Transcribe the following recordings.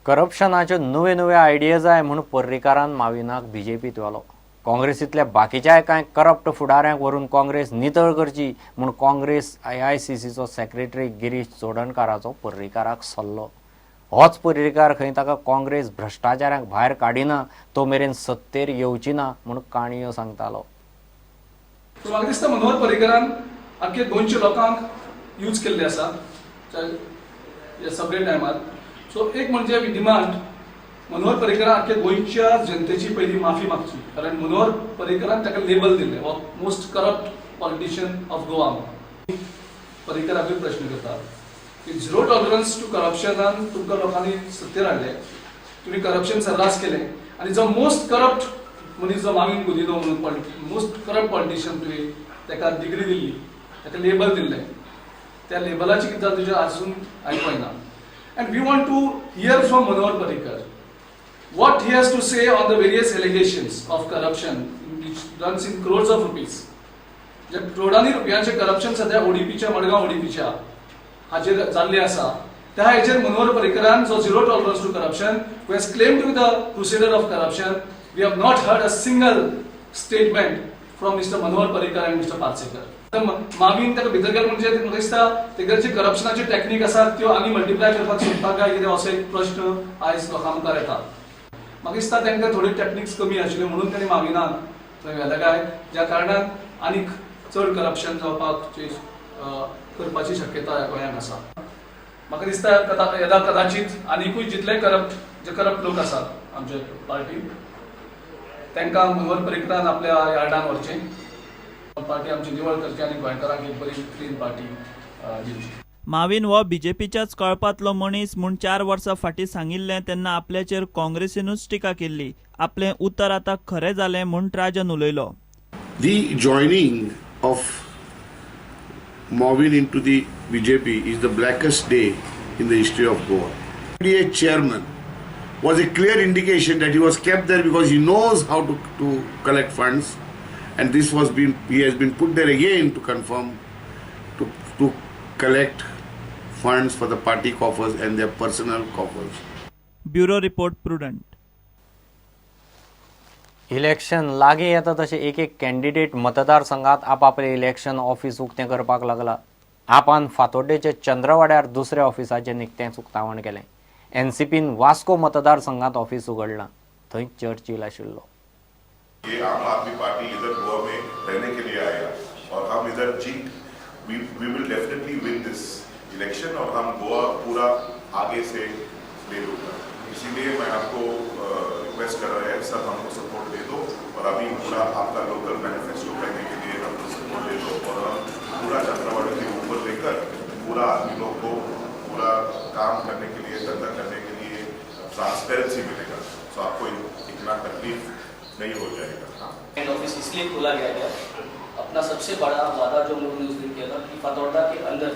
करप्शनाच्यो नवे नवे आयडियाज आहे म्हणून पर्रीकारान माविनाक बीजेपीत व्हेलो. काँग्रेसींतल्या बाकीच्या कांय करप्ट फुडाऱ्यांक व्हरून काँग्रेस नितळ करची म्हूण काँग्रेस AICCचो सेक्रेटरी गिरीश चोडणकाराचो पर्रीकाराक सल्लो. होच पर्रीकार खंय ताका काँग्रेस भ्रश्टाचारांक भायर काडिना तो मेरेन सत्तेर येवची ना म्हूण काणयो सांगतालो. म्हाका दिसता मनोहर पर्रीकारान आख्खे 200 लोकांक यूज केल्ले आसा ह्या सगळे टायमार. सो एक म्हणजे वी डिमांड मनोहर पर्रीकारान आख्खे गोंयच्या जनतेची पयली माफी मागची, कारण मनोहर पर्रीकारान ताका लेबल दिल्ले हो most corrupt politician of Goa. पर्रीकाराकूय प्रश्न करता की झिरो टॉलरन्स टू करप्शनान तुमकां लोकांनी सत्तेर हाडले, तुमी करप्शन सर्रास केलें आनी जो मोस्ट करप्ट मनीस जो मागीन गुदिनो म्हणून मोस्ट करप्ट पॉलिटिशियन तुवें ताका डिग्री दिल्ली, ताका लेबल दिल्लें, त्या लेबलाची कितें जाता तुजें आजून आयकूना. And we want to hear from Manohar Parrikar what he has to say on the various allegations of corruption which runs in crores of rupees. जे करोडांनी रुपयांचे करप्शन सध्या ओडीपीच्या मडगांव ओडीपीच्या हाचेर जाल्ले आसा, त्या हेचेर मनोहर पर्रीकारान जो zero tolerance to corruption who has claimed to be the crusader of corruption, we have not heard a single statement from Mr. Manohar Parrikar and Mr. Parsekar. मागीन ताका भितर गेले म्हणजे म्हाका दिसता तेगेरचे करप्शनाचे टॅक्नीक आसात त्यो आनी मल्टिप्लाय करपाक सोदता काय कितें असो एक प्रश्न आयज लोकां मुखार येता. म्हाका दिसता तांकां थोडे टॅक्निक्स कमी आशिल्ले म्हणून तांणी मागिनान थंय व्हेले काय, ज्या कारणान आनीक चड करप्शन जावपाक करपाची शक्यता ह्या गोंयांत आसा. म्हाका दिसता येदा कदाचित आनीकूय जितले करप्ट लोक आसात आमचे पार्टीन तांकां मनोहर पर्रीकारान आपल्या यार्डान व्हरचें, पार्टी आमची निवड करची आनी गोंयकारांक एक बरी क्लीन पार्टी दिवची. माविन हो बीजेपीच्याच कळपांतलो मनीस म्हूण 4 वर्सां फाटीं सांगिल्लें तेन्ना आपल्याचेर काँग्रेसीनूच टिका केल्ली. आपलें उतर आतां खरें जालें म्हूण राजन उलयलो. The joining of Mavin into the BJP is the blackest day in the history of Goa. The chairman was a clear indication that he was kept there because he knows how to collect funds, and this he has been put there again to confirm to collect funds for the party coffers and their personal coffers. Bureau report prudent. Election लागीं येता तशें एक एक candidate मतदारसंघात आपापले election office उक्तें करपाक लागला. आपान फातोड्डेचे चंद्रवाड्यार दुसऱ्या ऑफिसाचें निकतेंच उक्तावण केलें. एनसीपीन वास्को मतदारसंघात ऑफिस उगडलां, थंय चर्चिल आशिल्लो. ये आम आदमी पार्टी इधर गोवा में रहने के लिए आया और हम इधर we will definitely win this election और हम गोवा पूरा आगे से ले लूँगा. इसीलिए मैं आपको रिक्वेस्ट कर रहा है सब हमको सपोर्ट दे दो और अभी पूरा आपका लोकल मैनिफेस्टो करने के लिए हमको सपोर्ट दे दो और हम पूरा चंद्रवाड़ी के ऊपर लेकर पूरा आदमी लोग को पूरा काम करने के लिए धंधा करने के लिए ट्रांसपेरेंसी मिलेगा. सो आपको इतना तकलीफ नहीं हो जाएगा. हेड ऑफिस इसलिए खोला गया है, अपना सबसे बड़ा वादा जो हम लोगों ने उस दिन किया था कि फातोड्डा के अंदर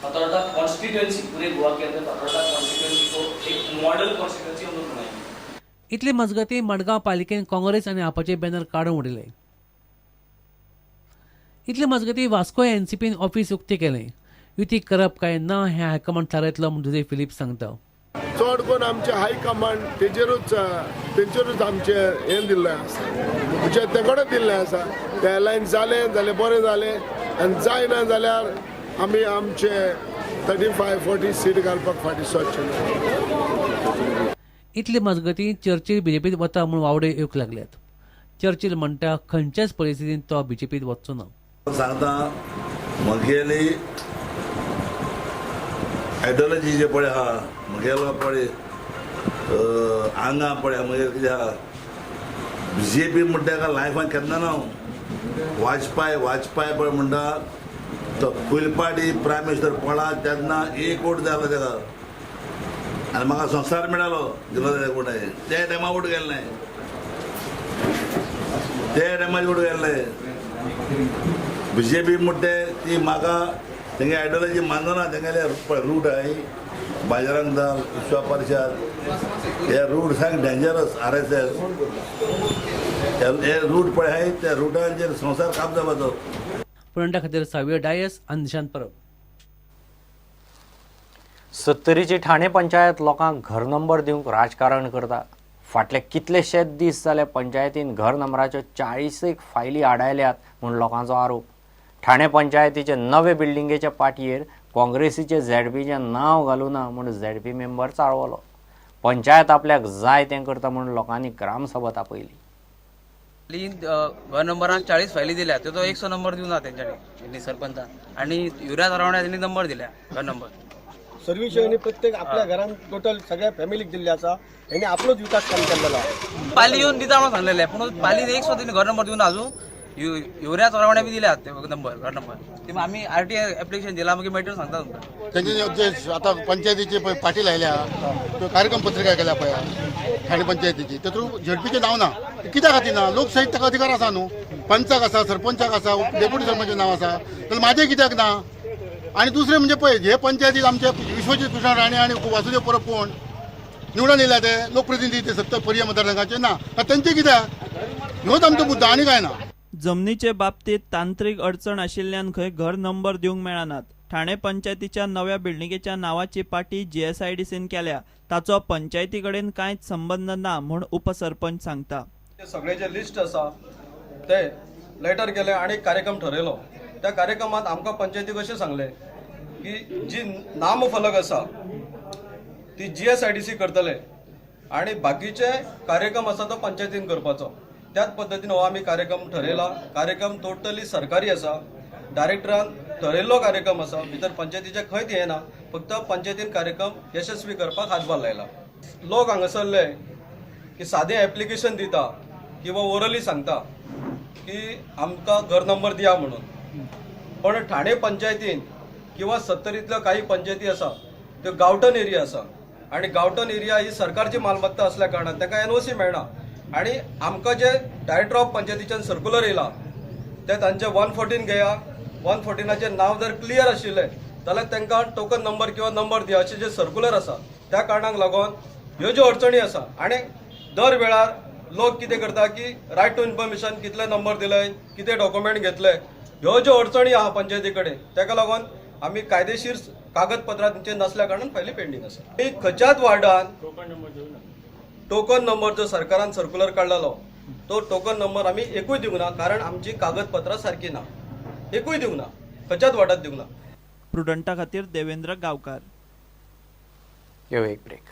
फातोड्डा कॉन्स्टिट्यूएंसी पूरे गोवा के अंदर फातोड्डा कॉन्स्टिट्यूएंसी को एक मॉडल कॉन्स्टिट्यूएंसी हम लोग बनाएंगे. इतले मजगतीं मडगांव पालिकेन काँग्रेस आनी आपाचे बॅनर काडून उडयले. इतले मजगतीं वास्को एनसीपीन ऑफिस उक्तें केलें. युती करप काय ना हें हायकमांड थारायतलो म्हूण दुजय फिलिप सांगता. चड करून आमचे हायकमांड तेंचेरूच आमचे हें दिल्लें आसा, म्हणजे ते कडेन दिल्लें आसा. ते अलायन्स जालें जाल्यार बरें जालें आनी जायना जाल्यार आमी आमचे 35-40 सीट घालपाक फाटीं सरचे. इतले मजगतीं चर्चिल बीजेपीत वता म्हूण वावडे येवंक लागल्यात. चर्चिल म्हणटा खंयच्याच परिस्थितींत तो बीजेपीत वचचो ना. सांगता म्हगेली आयडियोलॉजी जे पळय आहा, म्हगेलो पळय हांगा पळय म्हगेलें कितें आहा बीजेपी म्हणटा ताका लायफान केन्ना ना. वाजपेयी पळय म्हणटा तो कुलपाटी प्रायम मिनिस्टर पडला तेन्ना 1 वोट जालो ताका आनी म्हाका संवसार मेळ्ळो दिलो कोणाय. त्या टायमा वोट गेले नाय, त्या टायमार वोट गेले नाय. बीजेपी म्हणटा ती म्हाका तेंगे आयडियोलॉजी मानना. तेंगेले रूट आहाय बाजारांक जाल विश्वा परिशद हे रूट सांग डेंजरस. RSS हे रूट पळय आहाय त्या रुटांचेर संवसार काप जावपाचो. पुरंटा खातीर सावियर डायस आनी निशांत परब. सत्तरीची ठाणे पंचायत लोकांक घर नंबर दिवंक राजकारण करता. फाटले कितलेशेच दीस जाले पंचायतीन घर नंबराच्यो 40 फायली आडायल्यात म्हूण लोकांचो आरोप. ठाणे पंचायतीचे नवे बिल्डिंगेच्या पाटयेर काँग्रेसीचे झेडपीचें नांव घालूना म्हूण झेडपी मेंबर चाळवलो. पंचायत आपल्याक जाय तें करता म्हूण लोकांनी ग्रामसभा तापयली. घर नंबरान 40 फायली दिल्या तो 100 नंबर दिवना तेंच्यांनी सरपंचा आणि युरिया तरवण्या त्यांनी नंबर दिल्या घर नंबर. सर्व्हिस यांनी प्रत्येक आपल्या घरात टोटल सगळ्या फॅमिलीक दिल्ले आसा. यांनी आपलोच विकास काम केलेला. पाली येऊन दिता म्हणून सांगलेले पण पाली 100 घर नंबर दिवन अजून युरिया तरवण्या बी दिल्या ते नंबर घर नंबर. ते मग आम्ही RTI ऍप्लिकेशन दिला मग मेटर सांगता तुमकां. त्यांनी जे आता पंचायतीचे पाटी लायल्या त्यो कार्यक्रम पत्रिका केल्या पळय ठाणे पंचायतीची तातूंत झेडपीचें नांव ना. कित्याक खातीर ना? लोकशाहीत ताका अधिकार आसा न्हू. पंचाक आसा, सरपंचाक आसा, डेप्युटी सरपंचाचें नांव आसा, जाल्यार म्हाजें कित्याक ना? आणि दुसरें म्हणजे पळय हे पंचायतीत आमचे विश्वजीत कृष्ण राणे आणि वासुदेव परब कोण निवडून येयला ते लोकप्रतिनिधी ते 70 पर्याय मतदारसंघाचे ना. तेंचे कित्याक? ह्योच आमचो मुद्दो आनी काय ना. जमनीचे बाबतीत तांत्रिक अडचण आशिल्ल्यान खंय घर नंबर दिवंक मेळनात. ठाणे पंचायतीच्या नव्या बिल्डिंगेच्या नावाची पाटी GSIDCन केल्या. ताचो पंचायती कडेन कांयच संबंध ना म्हूण उपसरपंच सांगता. सगळे जे लिस्ट आसा ते लेटर केले आणि कार्यक्रम ठरयलो. त्या कार्यक्रमात आमकां पंचायतीक अशें सांगले की जी नामफलक आसा ती GSIDC करतले आणि बाकीचे कार्यक्रम आसा तो पंचायतीन करपाचो. त्याच पद्दतीन हो आमी कार्यक्रम ठरयला. कार्यक्रम टोटली सरकारी आसा. डायरेक्टरान ठरयल्लो कार्यक्रम आसा. भितर पंचायतीचे खंयच हें ना. फक्त पंचायतीन कार्यक्रम यशस्वी करपाक हातभार लायला. लोक हांगासरले की सादें एप्लिकेशन दिता किंवा ओरली सांगता की आमकां घर नंबर दिया म्हणून. पण ठाणे पंचायतीन किंवा सत्तरींतल्यो काही पंचायती आसा त्यो गांवठण एरिया आसा आणि गांवठण एरिया ही सरकारची मालमत्ता असल्या कारणान ताका NOC मेळना. आणि आमकां जे डायरेक्टर ऑफ पंचायतीच्यान सर्क्युलर येयला ते तांचे 114 घेया. 114चे नाव जर क्लियर आशिल्लें जाल्यार तांकां टोकन नंबर किंवा नंबर दिया अशें जे सर्क्युलर आसा. त्या कारणाक लागून ह्यो ज्यो अडचणी आसा आणि दर वेळार लोक कितें करता की रायट टू इन्फॉर्मेशन कितले नंबर दिले, कितें डॉक्युमेंट घेतले, ह्यो ज्यो अडचणी आहा पंचायती कडेन ताका लागून आमी कायदेशीर कागदपत्रां तांचे नसल्या कारणान फायली पेंडींग आसा. खंयच्याच वार्डान टोकन नंबर जो सरकारान सर्क्युलर काडलेलो तो टोकन नंबर आमी एकूय दिवंक ना. कारण आमची कागदपत्रां सारकी ना. एकूय दिवंक ना. खंयच्याच वार्डात दिवंक ना. प्रुडंटा खातीर देवेंद्र गांवकार. यो एक ब्रेक.